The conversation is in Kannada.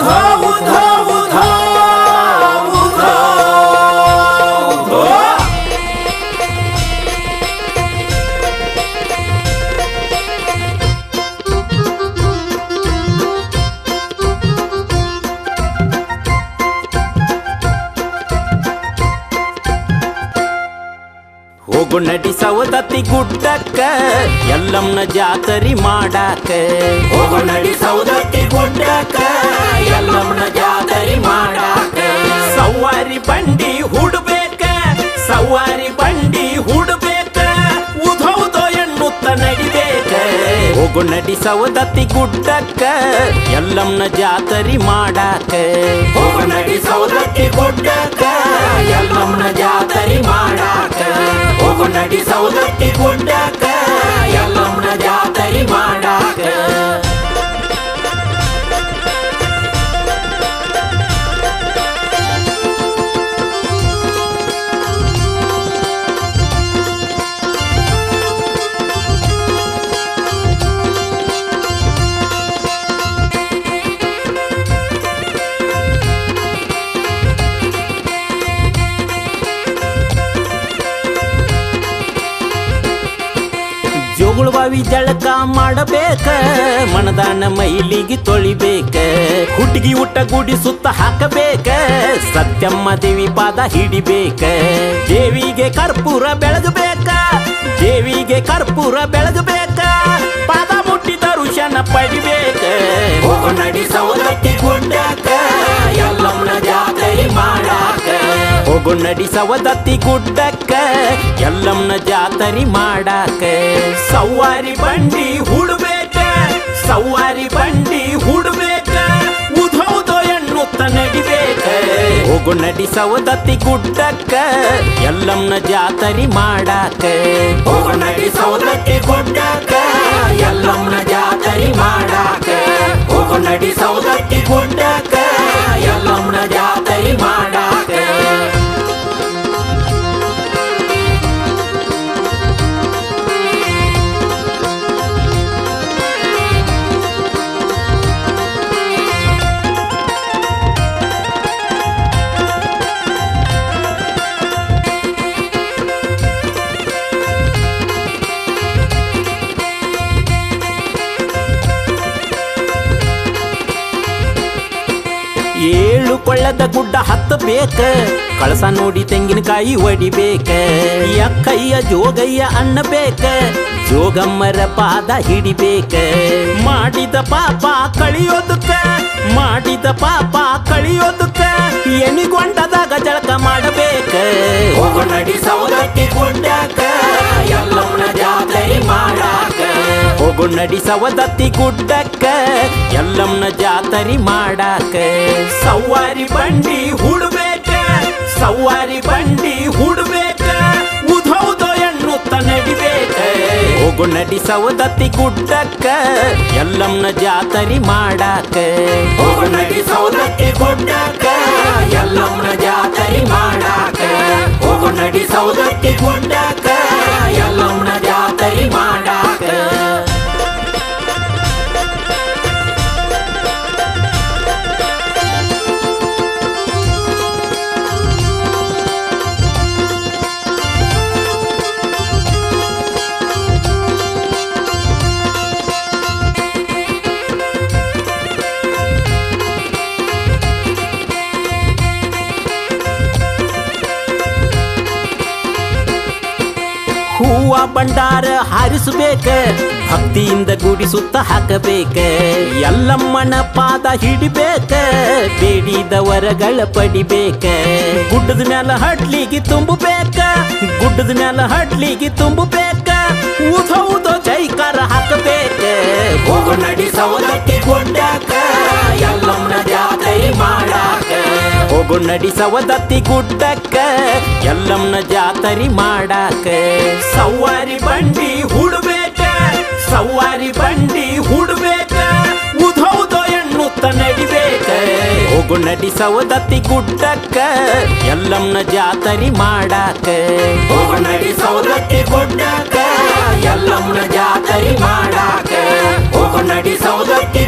ಉಧೋ ಉಧೋ ಉಧೋ ಉಧೋ ಉಧೋ. ಹೋಗು ನಡಿ ಸವದತ್ತಿ ಗುಡ್ಡಕ್ಕ ಎಲ್ಲಮ್ಮನ ಜಾತರಿ ಮಾಡಾಕ. ಹೋಗು ನಡಿ ಸವದತ್ತಿ ಗುಡ್ಡಕ್ಕ ಎಲ್ಲಮ್ಮನ ಜಾತರಿ ಮಾಡಾಕ. ಸವಾರಿ ಬಂಡಿ ಹುಡ್ಬೇಕ, ಸವಾರಿ ಬಂಡಿ ಹುಡ್ಬೇಕ, ಉಧೋ ಉಧೋ ಎನ್ನುತ್ತ ನಡಿಬೇಕ. ಹೋಗು ನಡಿ ಸವದತ್ತಿ ಗುಡ್ಡಕ್ಕ ಎಲ್ಲಮ್ಮನ ಜಾತರಿ ಮಾಡಾಕ. ಹೋಗು ನಡಿ ಸವದತ್ತಿ ಗುಡ್ಡಕ್ಕ ಎಲ್ಲಮ್ಮನ ಜಾತರಿ ಮಾಡಾಕ. ಹೋಗು ನಡಿ ಸವದತ್ತಿ ಗುಡ್ಡಕ್ಕ ಎಲ್ಲಮ್ಮನ ಜಾತರಿ ಮಾಡಾಕ. ಜೋಗುಳಬಾವಿ ಜಳಕ ಮಾಡಬೇಕ, ಮನದಾನ ಮೈಲಿಗೆ ತೊಳಿಬೇಕ. ಹುಟ್ಟಿಗಿ ಊಟ ಗುಡಿ ಸುತ್ತ ಹಾಕಬೇಕ, ಸತ್ಯಮ್ಮ ದೇವಿ ಪಾದ ಹಿಡಿಬೇಕ. ದೇವಿಗೆ ಕರ್ಪೂರ ಬೆಳಗಬೇಕ, ದೇವಿಗೆ ಕರ್ಪೂರ ಬೆಳಗಬೇಕ, ಪಾದ ಮುಟ್ಟಿ ದರ್ಶನ ಪಡಿಬೇಕ. ಹೋಗು ನಡಿ ಸವದತ್ತಿ ಗುಡ್ಡಕ್ಕ ಎಲ್ಲಮ್ಮನ ಜಾತರಿ ಮಾಡಾಕ. ಹೋಗು ನಡಿ ಸವದತ್ತಿ ಗುಡ್ಡಕ್ಕ ಎಲ್ಲಮ್ಮನ ಜಾತರಿ ಮಾಡಾಕ. ಸವಾರಿ ಬಂಡಿ ಹುಡ್ಬೇಕ, ಸವಾರಿ ಬಂಡಿ ಹುಡ್ಬೇಕ, ಉಧೋ ಉಧೋ ಎನ್ನುತ್ತ ನಡಿಬೇಕ. ಹೋಗು ನಡಿ ಸವದತ್ತಿ ಗುಡ್ಡಕ್ಕ ಎಲ್ಲಮ್ಮನ ಜಾತರಿ ಮಾಡಾಕ. ಹೋಗು ನಡಿ ಸವದತ್ತಿ ಗುಡ್ಡಕ್ಕ ಎಲ್ಲಮ್ಮನ ಜಾತರಿ ಮಾಡಾಕ. ಹೋಗು ನಡಿ ಸವದತ್ತಿ ಗುಡ್ಡಕ್ಕ ಎಲ್ಲಮ್ಮನ ಜಾತರಿ ಮಾಡಾಕ. ಏಳು ಕೊಳ್ಳದ ಗುಡ್ಡ ಹತ್ತಬೇಕ, ಕಳಸ ನೋಡಿ ತೆಂಗಿನಕಾಯಿ ಒಡಿಬೇಕ. ಯಕ್ಕಯ್ಯ ಜೋಗಯ್ಯ ಅನ್ನಬೇಕ, ಜೋಗಮ್ಮರ ಪಾದ ಹಿಡಿಬೇಕ. ಮಾಡಿದ ಪಾಪ ಕಳಿಯೋದಕ್ಕ, ಮಾಡಿದ ಪಾಪ ಕಳಿಯೋದಕ್ಕ, ಎಣಿಗೊಂಡದಾಗ ಜಳಕ ಮಾಡಬೇಕ. ಹೋಗು ನಡಿ ಸವದತ್ತಿ ಗುಡ್ಡಕ್ಕ ಎಲ್ಲಮ್ಮನ ಜಾತರಿ ಮಾಡಾಕ. ಹೋಗು ನಡಿ ಸವದತ್ತಿ ಗುಡ್ಡಕ್ಕ ಎಲ್ಲಮ್ಮನ ಜಾತರಿ ಮಾಡಾಕ. ಸವಾರಿ ಬಂಡಿ ಹುಡ್ಬೇಕ, ಸವಾರಿ ಬಂಡಿ ಹುಡ್ಬೇಕ, ಉಧೋ ಉಧೋ ಎನ್ನುತ್ತ ನಡಿಬೇಕ. ಹೋಗು ನಡಿ ಸವದತ್ತಿ ಗುಡ್ಡಕ್ಕ ಎಲ್ಲಮ್ಮನ ಜಾತರಿ ಮಾಡಾಕ. ಹೋಗು ನಡಿ ಸವದತ್ತಿ ಗುಡ್ಡಕ್ಕ ಎಲ್ಲಮ್ಮನ ಜಾತರಿ ಮಾಡಾಕ. ಹೋಗು ನಡಿ ಸವದತ್ತಿ ಗುಡ್ಡಕ್ಕ ಎಲ್ಲಮ್ಮನ ಜಾತರಿ ಮಾಡಾಕ. ಹೂವ ಭಂಡಾರ ಹಾರಿಸಬೇಕ, ಭಕ್ತಿಯಿಂದ ಗುಡಿ ಸುತ್ತ ಹಾಕಬೇಕ. ಎಲ್ಲಮ್ಮನ ಪಾದ ಹಿಡಿಬೇಕ, ಬೇಡಿದ ವರಗಳ ಪಡಿಬೇಕ. ಗುಡ್ಡದ ಮ್ಯಾಲ ಹಡ್ಲಿಗೆ ತುಂಬಬೇಕ, ಗುಡ್ಡದ ಮ್ಯಾಲ ಹಡ್ಲಿಗೆ ತುಂಬಬೇಕ, ಉಧೋ ಉಧೋ ಜೈಕಾರ ಹಾಕಬೇಕ. ಹೋಗು ನಡಿ ಸವದತ್ತಿ ಗುಡ್ಡಕ್ಕ ಎಲ್ಲಮ್ಮನ ಜಾತರಿ ಮಾಡಾಕ. ಹೋಗು ನಡಿ ಸವದತ್ತಿ ಗುಡ್ಡಕ್ಕ ಎಲ್ಲಮ್ಮನ ಜಾತರಿ ಮಾಡಾಕ. ಸವಾರಿ ಬಂಡಿ ಹುಡ್ಬೇಕ, ಸವಾರಿ ಬಂಡಿ ಹುಡ್ಬೇಕ, ಉಧೋ ಉಧೋ ಎನ್ನುತ್ತ ನಡಿಬೇಕ. ಹೋಗು ನಡಿ ಸವದತ್ತಿ ಗುಡ್ಡಕ್ಕ ಎಲ್ಲಮ್ಮನ ಜಾತರಿ ಮಾಡಾಕ. ಹೋಗು ನಡಿ ಸವದತ್ತಿ ಗುಡ್ಡಕ್ಕ ಎಲ್ಲಮ್ಮನ ಜಾತರಿ ಮಾಡಾಕ. ಹೋಗು ನಡಿ ಸವದತ್ತಿ